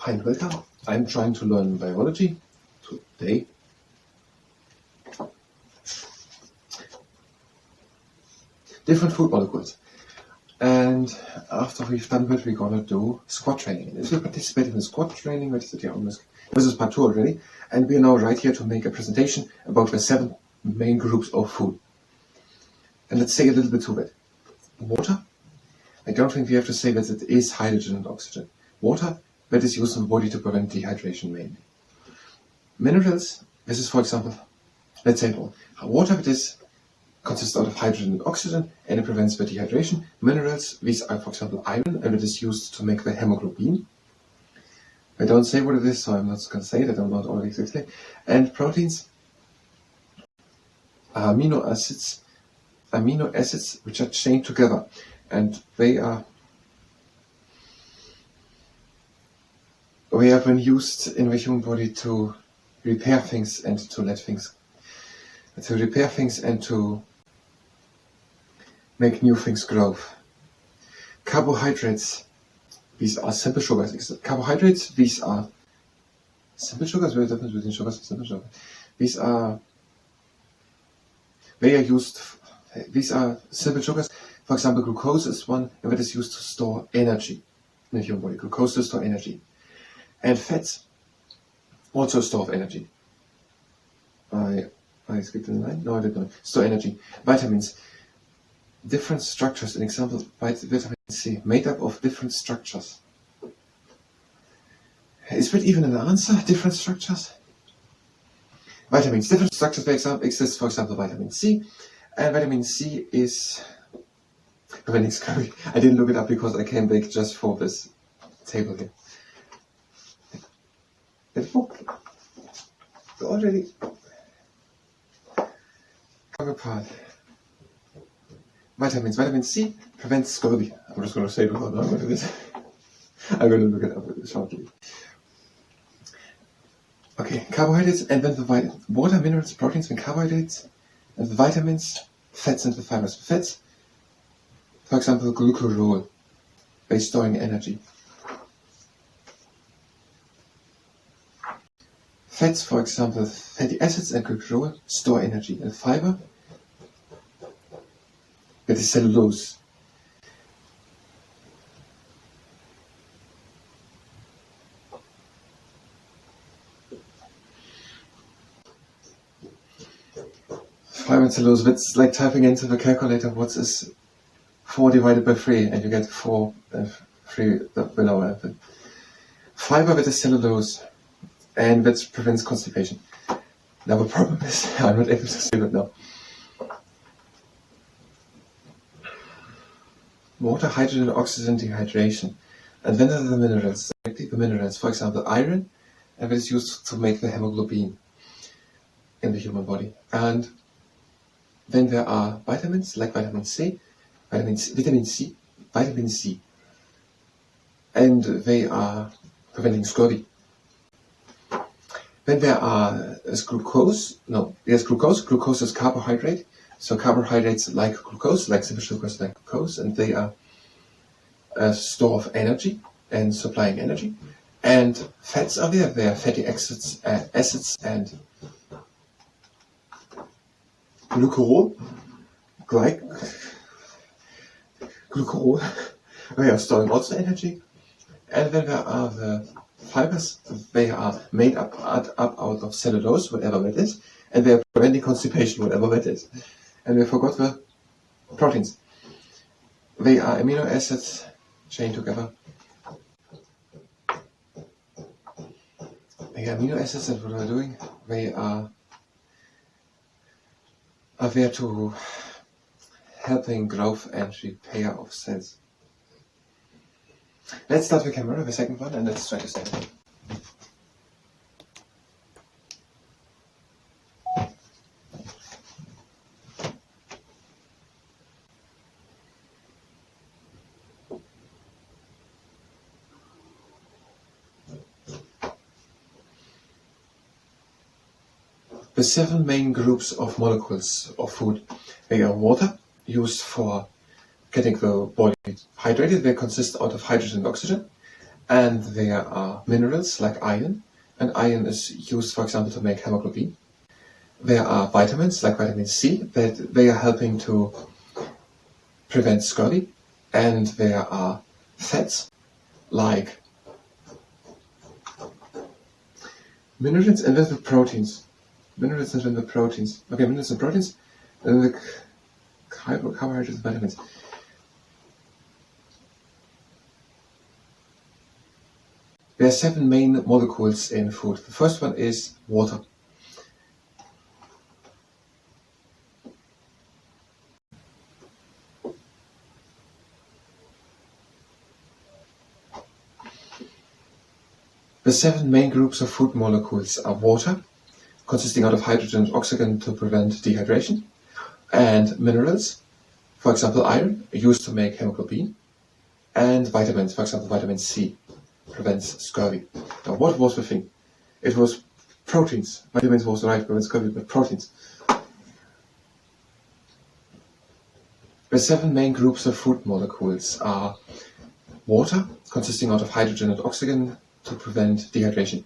Hi and welcome. I'm trying to learn biology today. Different food molecules. And after we've done that, we're gonna do squat training. If you participate in the squat training, this is part 2 already, and we're now right here to make a presentation about the 7 main groups of food. And let's say a little bit to it. Water. I don't think we have to say that it is hydrogen and oxygen. Water, that is used in the body to prevent dehydration mainly. Minerals, this is for example, let's say it all. Water, that consists out of hydrogen and oxygen, and it prevents the dehydration. Minerals, these are for example iron, and it is used to make the hemoglobin. I don't say what it is, so I'm not going to say that, I'm not already explain. And proteins are amino acids which are chained together, and they have been used in the human body to repair things and to make new things grow. Carbohydrates, these are simple sugars. Carbohydrates, these are simple sugars. What's the difference between sugars and simple sugars? These are simple sugars. For example, glucose is one, and that is used to store energy in the human body. Glucose to store energy. And fats also store energy. I skipped the line? No, I did not. Store energy. Vitamins. Different structures. An example, vitamin C, made up of different structures. Is that even an answer? Different structures? Vitamins. Different structures, for example, exist, for example, vitamin C. And vitamin C is preventing scurvy. I didn't look it up because I came back just for this table here. The book already come apart. Vitamins. Vitamin C prevents scurvy. I'm just going to say it without knowing what it is. I'm going to look it up shortly. Okay, carbohydrates, and then the water, minerals, proteins, and carbohydrates, and the vitamins, fats, and the fibers. Fats, for example, glucose, by storing energy. Fats, for example, fatty acids and glucose store energy. And fiber, that is cellulose. Fiber and cellulose, that's like typing into the calculator what is 4 divided by 3, and you get 4 and 3 below it. Fiber, that is cellulose. And that prevents constipation. Now the problem is, I'm not able to say that now. Water, hydrogen, oxygen, dehydration. And then there are the minerals. The minerals, for example, iron, and that is used to make the hemoglobin in the human body. And then there are vitamins, like vitamin C, and they are preventing scurvy. Then there is glucose. Glucose is carbohydrate. So carbohydrates like glucose, like simple sugars like glucose, and they are a store of energy and supplying energy. And fats are there. They are fatty acids and glucose. They are storing also energy. And then there are the fibers. They are made up out of cellulose, whatever that is, and they are preventing constipation, whatever that is. And we forgot the proteins. They are amino acids chained together. They are amino acids, and what are they doing? They are there to helping growth and repair of cells. Let's start the camera, the second one, and let's try to say it. The 7 main groups of molecules of food. They are water, used for getting the body hydrated. They consist out of hydrogen and oxygen. And there are minerals like iron, and iron is used, for example, to make hemoglobin. There are vitamins like vitamin C, that they are helping to prevent scurvy. And there are fats like minerals and then the proteins. Minerals and then the proteins. Okay, minerals and proteins, and then the carbohydrates and vitamins. There are 7 main molecules in food. The first one is water. The 7 main groups of food molecules are water, consisting out of hydrogen and oxygen to prevent dehydration, and minerals, for example iron, used to make hemoglobin, and vitamins, for example vitamin C, prevents scurvy. Now what was the thing? It was proteins. Vitamins was right, prevent scurvy, but proteins. The 7 main groups of food molecules are water, consisting out of hydrogen and oxygen to prevent dehydration,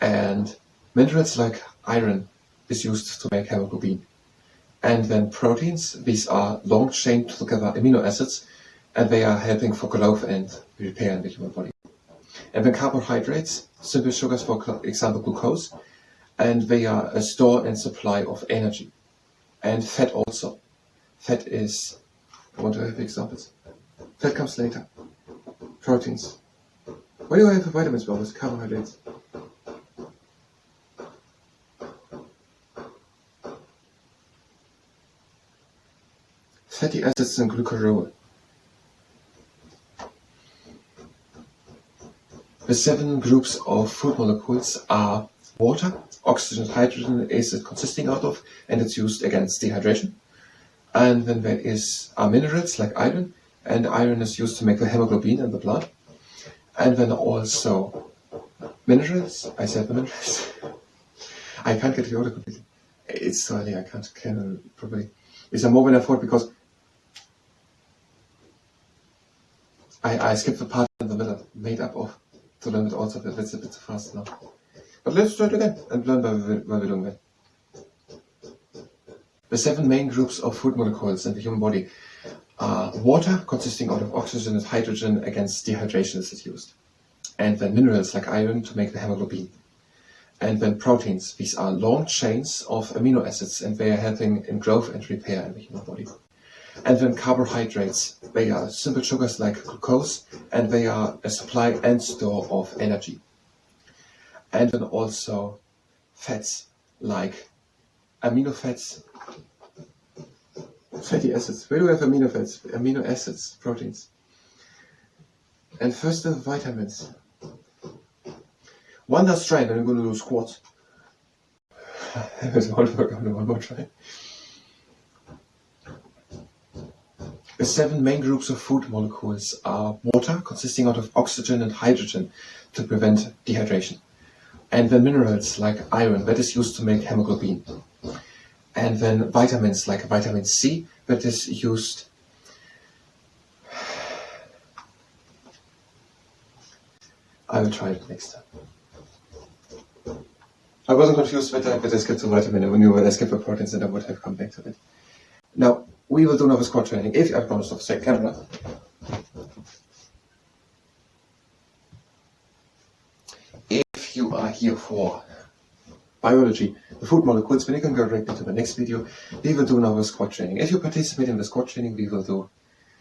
and minerals like iron is used to make hemoglobin. And then proteins, these are long chain together amino acids, and they are helping for growth and repair in the human body. And then carbohydrates, simple sugars, for example glucose, and they are a store and supply of energy. And fat also. Fat is, I want to have examples. Fat comes later. Proteins. Why do I have the vitamins? Well, it's carbohydrates. Fatty acids and glucarol. The 7 groups of food molecules are water, oxygen and hydrogen is it consisting out of, and it's used against dehydration. And then there are minerals like iron, and iron is used to make the hemoglobin in the blood. And then also minerals, I said the minerals. I can't get the order completely. It's so early, I can probably. It's a more than I thought because I skipped the part in the middle, made up of, to learn it also, but that's a bit too fast now. But let's do it again and learn why we're doing that. The 7 main groups of food molecules in the human body are water, consisting out of oxygen and hydrogen against dehydration is used. And then minerals like iron to make the hemoglobin. And then proteins, these are long chains of amino acids and they are helping in growth and repair in the human body. And then carbohydrates, they are simple sugars like glucose and they are a supply and store of energy. And then also fats like amino fats, fatty acids. Where do we have amino fats? Amino acids, proteins. And first the vitamins. One last try and then we're going to do squats. There's one work, one more try. The 7 main groups of food molecules are water, consisting out of oxygen and hydrogen to prevent dehydration. And then minerals like iron, that is used to make hemoglobin. And then vitamins like vitamin C, that is used I will try it next time. I wasn't confused whether I could skip to vitamin and when you would skip the proteins and I would have come back to it. Now, we will do another squat training if I promise to say camera. If you are here for biology, the food molecules, then you can go directly to the next video. We will do another squat training. If you participate in the squat training, we will do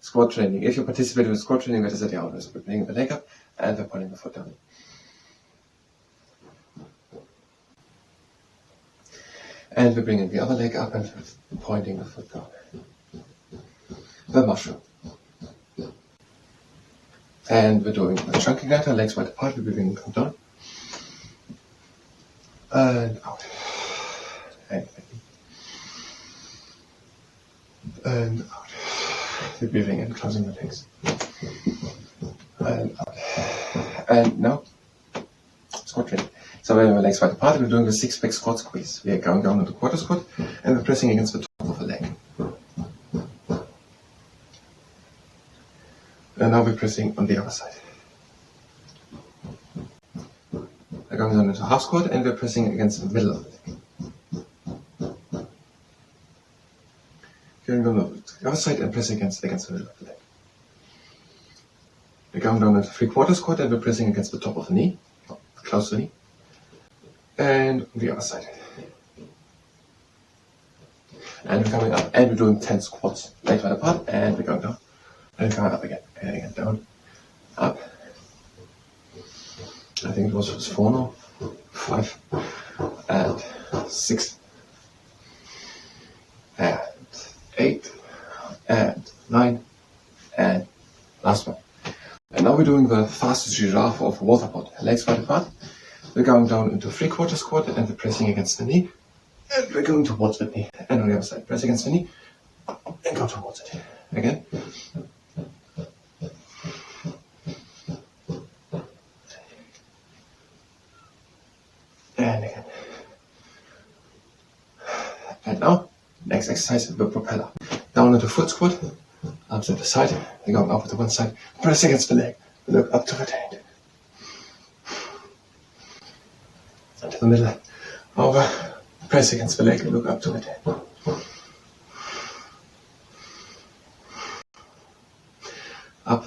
squat training. If you participate in the squat training, that is at the outwards. We're bringing the leg up and we're pulling the foot down. And we're bringing the other leg up and pointing the foot down. The mushroom. And we're doing the chunking ladder, legs wide apart, we're bringing them down. And out. And out. We're breathing in, closing the legs. And out. And now, squat training. So we have our legs wide apart, we're doing the 6-pack squat squeeze. We are going down into quarter squat, and we're pressing against the top of the leg. And now we're pressing on the other side. We're going down into half squat and we're pressing against the middle of the leg. Going down to the other side and pressing against the middle of the leg. We're going down into 3/4 squat and we're pressing against the top of the knee, close to the knee. And on the other side. And we're coming up and we're doing 10 squats, legs wide apart, and we're going down. And we're coming up again, and again, down, up. I think it was 4 now, 5, and 6, and 8, and 9, and last one. And now we're doing the fastest giraffe of water pod, legs wide apart. We're going down into 3/4 squat and we're pressing against the knee. And we're going towards the knee. And on the other side, press against the knee and go towards it. Again. And again. And now, next exercise is the propeller. Down into foot squat, up to the side, we're going over to one side, press against the leg, look up to the hand. To the middle, over, press against the leg and look up to the hand. Up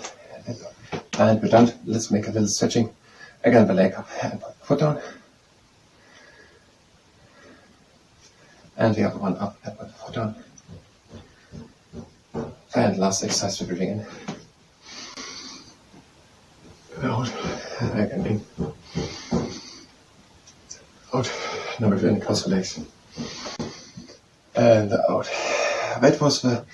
and up. And we're done. Let's make a little stretching. Again, the leg up and put the foot down. And the other one up and put the foot down. And last exercise we're doing in. Out, again in. Out, number 2 in cross the legs. And out. That was the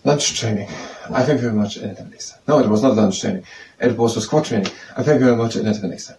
lunch training. I thank you very much and until next time. No, it was not lunch training. It was the squat training. I thank you very much and until next time.